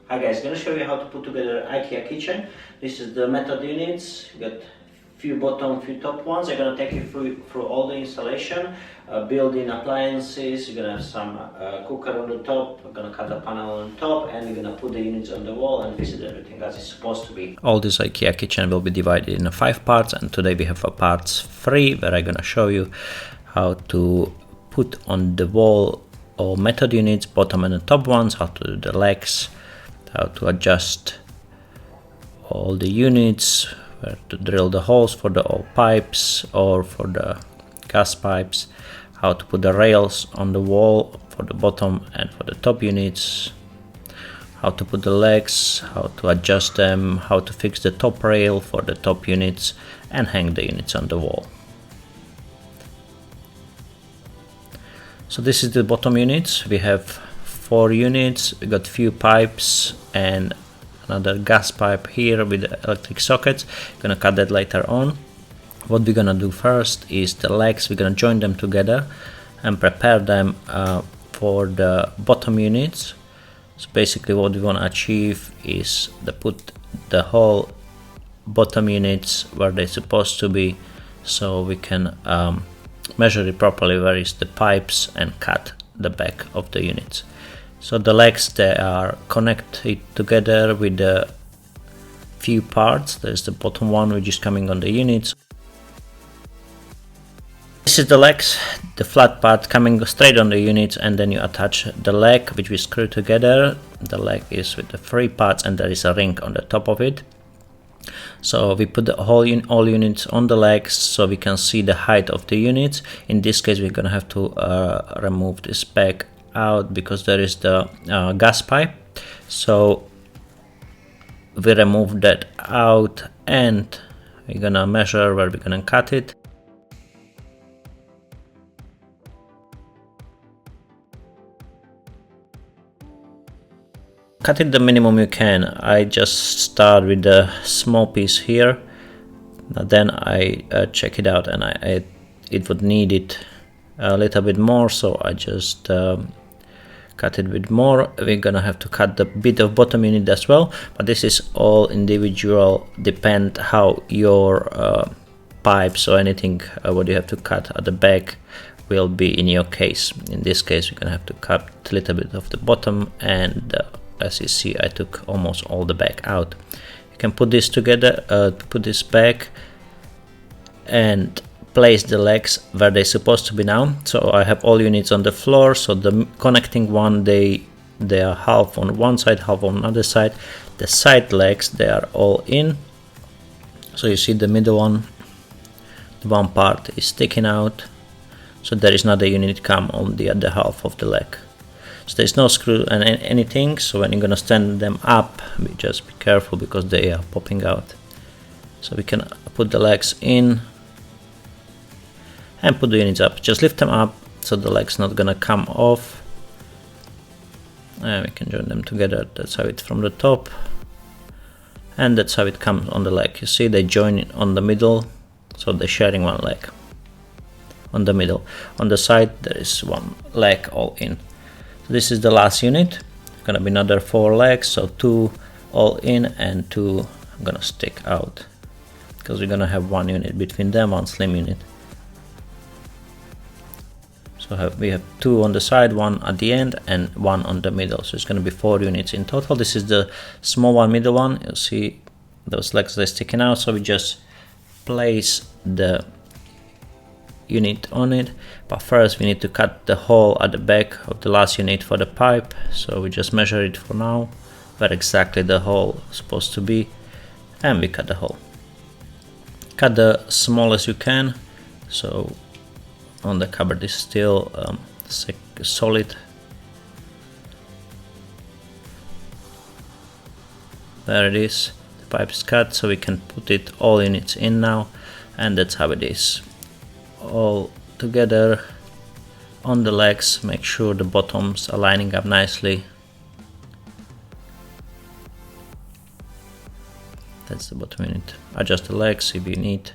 Hi guys, I'm going to show you how to put together IKEA kitchen. This is the method units. You got few bottom, few top ones. I'm going to take you through all the installation, built-in appliances. You're going to have some cooker on the top. We're going to cut a panel on top, and we're going to put the units on the wall, and this is everything as it's supposed to be. All this IKEA kitchen will be divided into 5 parts, and today we have a parts 3 where I'm going to show you how to put on the wall all method units, bottom and the top ones, how to do the legs, how to adjust all the units, where to drill the holes for the old pipes or for the gas pipes, how to put the rails on the wall for the bottom and for the top units, how to put the legs, how to adjust them, how to fix the top rail for the top units and hang the units on the wall. So this is the bottom units. We have 4 units, we got few pipes and another gas pipe here with the electric sockets. Gonna cut that later on. What we're gonna do first is the legs. We're gonna join them together and prepare them for the bottom units. So basically what we want to achieve is to put the whole bottom units where they're supposed to be, so we can measure it properly where is the pipes and cut the back of the units. So the legs, they are connected together with the few parts. There's the bottom one which is coming on the units. This is the legs, the flat part coming straight on the units, and then you attach the leg which we screw together. The leg is with the 3 parts and there is a ring on the top of it. So we put the all units on the legs so we can see the height of the units. In this case we're gonna have to remove this back out because there is the gas pipe. So we remove that out and we're gonna measure where we're gonna cut it. Cut it the minimum you can. I just start with the small piece here, then I check it out, and it would need it a little bit more, so I just cut it with more. We're gonna have to cut the bit of bottom unit as well, but this is all individual, depend how your pipes or anything what you have to cut at the back will be in your case. In this case we're gonna have to cut a little bit of the bottom, and as you see I took almost all the back out. You can put this together, put this back and place the legs where they're supposed to be now. So I have all units on the floor, so the connecting one, they are half on one side, half on another side. The side legs, they are all in. So you see the middle one, the one part is sticking out, so there is another unit come on the other half of the leg. So there's no screw and anything, so when you're gonna stand them up, just be careful because they are popping out. So we can put the legs in and put the units up. Just lift them up so the leg's not gonna come off, and we can join them together. That's how it's from the top, and that's how it comes on the leg. You see they join on the middle, so they're sharing one leg on the middle. On the side there is one leg all in. This is the last unit. Gonna be another 4 legs, so 2 all in and 2 gonna stick out, because we're gonna have 1 unit between them, 1 slim unit. So we have 2 on the side, 1 at the end and 1 on the middle, so it's gonna be 4 units in total. This is the small one, middle one. You'll see those legs, they're sticking out, so we just place the unit on it, but first we need to cut the hole at the back of the last unit for the pipe. So we just measure it for now where exactly the hole is supposed to be, and we cut the hole. Cut the smallest you can, so on the cupboard is still solid. There it is, the pipe is cut, so we can put it all units in now, and that's how it is. All together on the legs. Make sure the bottoms are lining up nicely. That's the bottom unit. Adjust the legs if you need.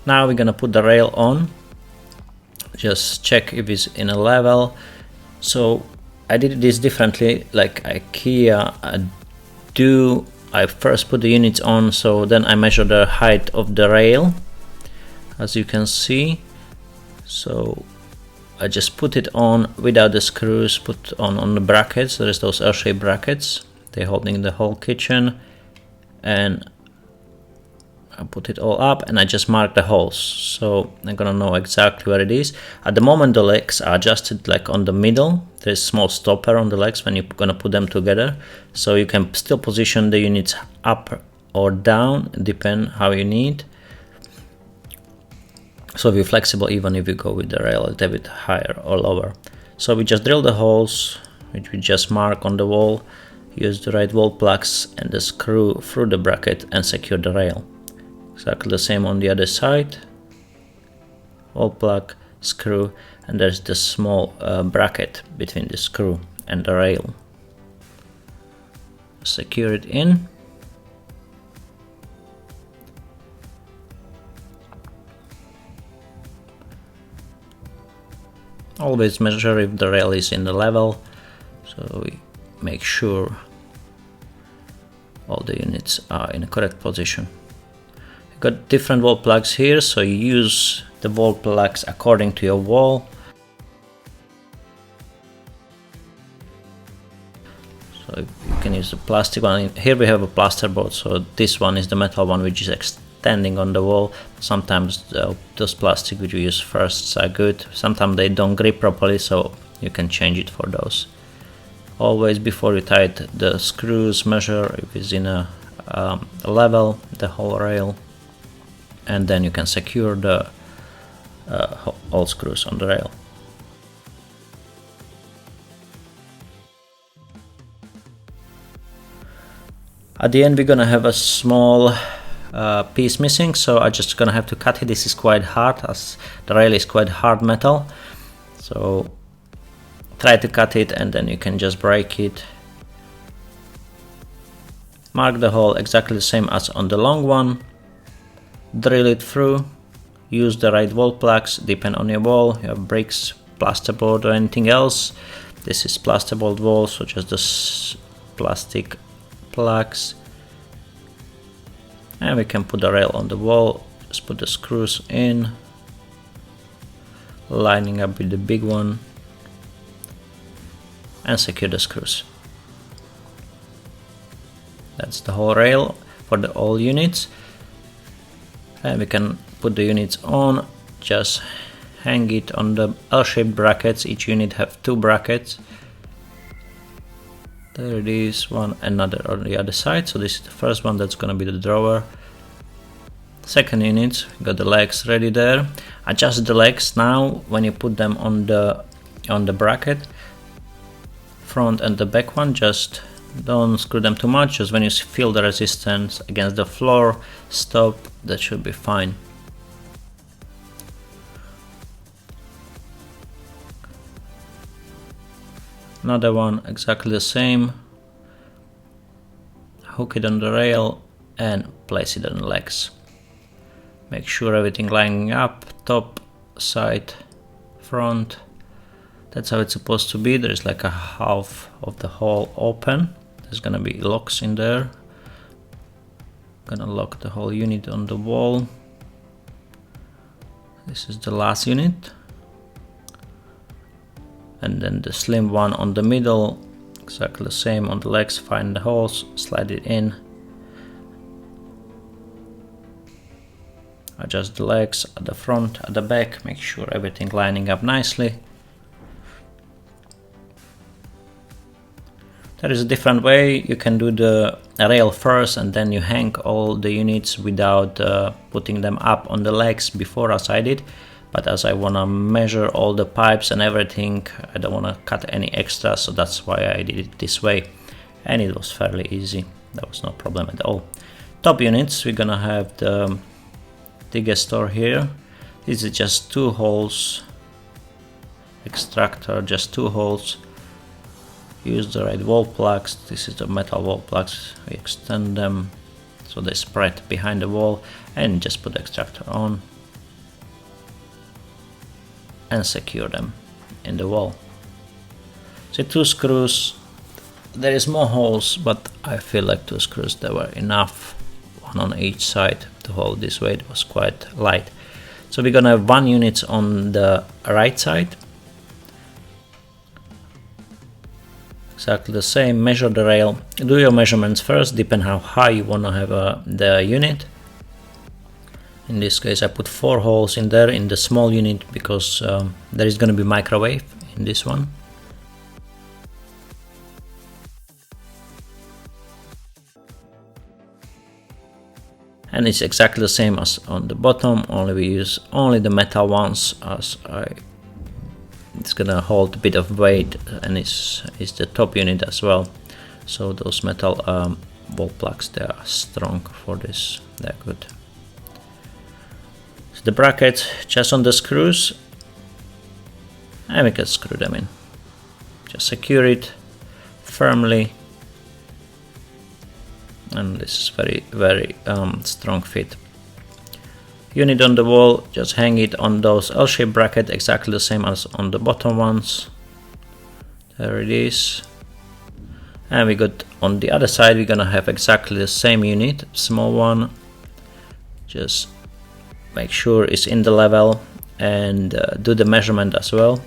Now we're gonna put the rail on. Just check if it's in a level. So I did this differently, like IKEA I first put the units on, so then I measure the height of the rail, as you can see. So I just put it on without the screws, put on the brackets. There's those L-shaped brackets, they're holding the whole kitchen, and I put it all up and I just mark the holes, so I'm gonna know exactly where it is. At the moment the legs are adjusted like on the middle. There's a small stopper on the legs when you're gonna put them together, so you can still position the units up or down, depend how you need. So be flexible even if you go with the rail a little bit higher or lower. So we just drill the holes, which we just mark on the wall, use the right wall plugs and the screw through the bracket and secure the rail. Exactly the same on the other side. Wall plug, screw, and there's the small bracket between the screw and the rail. Secure it in. Always measure if the rail is in the level, so we make sure all the units are in the correct position. You've got different wall plugs here, so you use the wall plugs according to your wall. So you can use the plastic one. Here we have a plaster board, so this one is the metal one which is extending on the wall. Sometimes those plastic which we use first are good, sometimes they don't grip properly, so you can change it for those. Always before you tighten the screws, measure if it's in a level, the whole rail, and then you can secure the all screws on the rail. At the end we're gonna have a small piece missing, so I'm just gonna have to cut it. This is quite hard, as the rail is quite hard metal, so try to cut it and then you can just break it. Mark the hole exactly the same as on the long one, drill it through, use the right wall plugs, depend on your wall, you have bricks, plasterboard or anything else. This is plasterboard wall, so just the plastic plugs, and we can put the rail on the wall. Just put the screws in, lining up with the big one, and secure the screws. That's the whole rail for the all units, and we can put the units on. Just hang it on the L-shaped brackets. Each unit have 2 brackets. There it is, one, another on the other side. So this is the first one, that's gonna be the drawer. Second unit, got the legs ready there. Adjust the legs now when you put them on the bracket. Front and the back one, just don't screw them too much. Just when you feel the resistance against the floor, stop. That should be fine. Another one exactly the same. Hook it on the rail and place it on the legs. Make sure everything lining up, top, side, front. That's how it's supposed to be. There's like a half of the hole open. There's gonna be locks in there. Gonna lock the whole unit on the wall. This is the last unit. And then the slim one on the middle, exactly the same on the legs. Find the holes, slide it in. Adjust the legs at the front, at the back, make sure everything lining up nicely. There is a different way. You can do the rail first and then you hang all the units without putting them up on the legs before, as I did. But as I want to measure all the pipes and everything, I don't want to cut any extra, so that's why I did it this way. And it was fairly easy, that was no problem at all. Top units, we're gonna have the digger store here. This is just 2 holes, extractor, just 2 holes. Use the right wall plugs. This is the metal wall plugs. We extend them so they spread behind the wall, and just put the extractor on and secure them in the wall. So 2 screws. There is more holes, but I feel like 2 screws there were enough, one on each side to hold this weight. It was quite light. So we're gonna have 1 unit on the right side. Exactly the same. Measure the rail. Do your measurements first, depend how high you wanna have the unit. In this case I put 4 holes in there in the small unit because there is gonna be microwave in this one. And it's exactly the same as on the bottom, only we use only the metal ones, as it's gonna hold a bit of weight, and it's the top unit as well. So those metal wall plugs, they are strong for this, they're good. So the brackets just on the screws, and we can screw them in. Just secure it firmly. And this is very strong fit. Unit on the wall, just hang it on those L-shaped bracket, exactly the same as on the bottom ones. There it is. And we got on the other side, we're gonna have exactly the same unit, small one. Just make sure it's in the level and do the measurement as well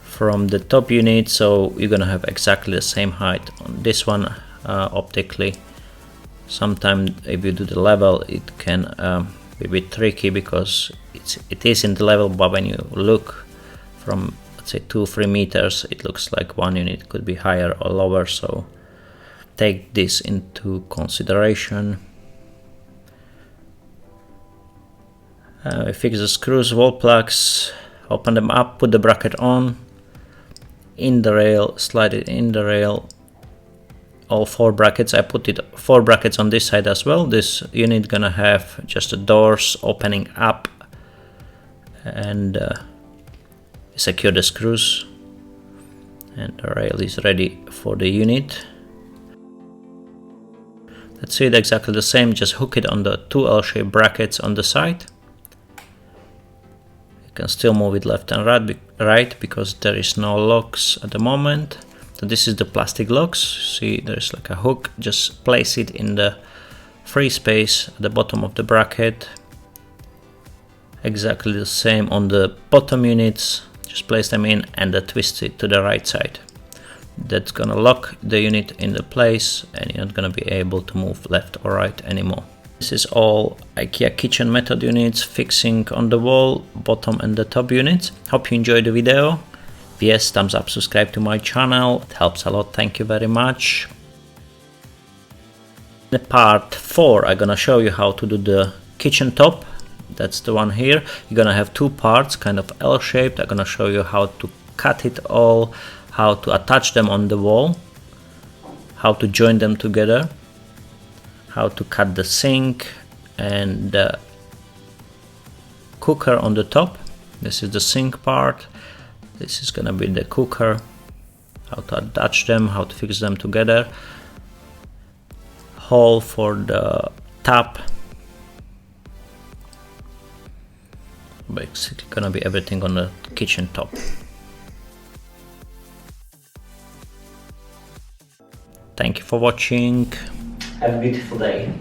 from the top unit. So you're gonna have exactly the same height on this one optically. Sometimes if you do the level, it can be a bit tricky because it is in the level, but when you look from, let's say, 2-3 meters, it looks like one unit could be higher or lower, so take this into consideration. Fix the screws, wall plugs, open them up, put the bracket on, in the rail, slide it in the rail. All 4 brackets, I put 4 brackets on this side as well. This unit gonna have just the doors opening up, and secure the screws, and the rail is ready for the unit. Let's see it exactly the same, just hook it on the 2 L-shaped brackets on the side. You can still move it left and right because there is no locks at the moment. So this is the plastic locks. See, there's like a hook. Just place it in the free space at the bottom of the bracket. Exactly the same on the bottom units. Just place them in and twist it to the right side. That's gonna lock the unit in the place, and you're not gonna be able to move left or right anymore. This is all IKEA kitchen method units, fixing on the wall, bottom and the top units. Hope you enjoyed the video. If yes, thumbs up, subscribe to my channel, it helps a lot, thank you very much. In part 4 I'm gonna show you how to do the kitchen top. That's the one here. You're gonna have 2 parts, kind of L-shaped. I'm gonna show you how to cut it all, how to attach them on the wall, how to join them together, how to cut the sink and the cooker on the top. This is the sink part. This is gonna be the cooker, how to attach them, how to fix them together. Hole for the tap. Basically gonna be everything on the kitchen top. Thank you for watching. Have a beautiful day.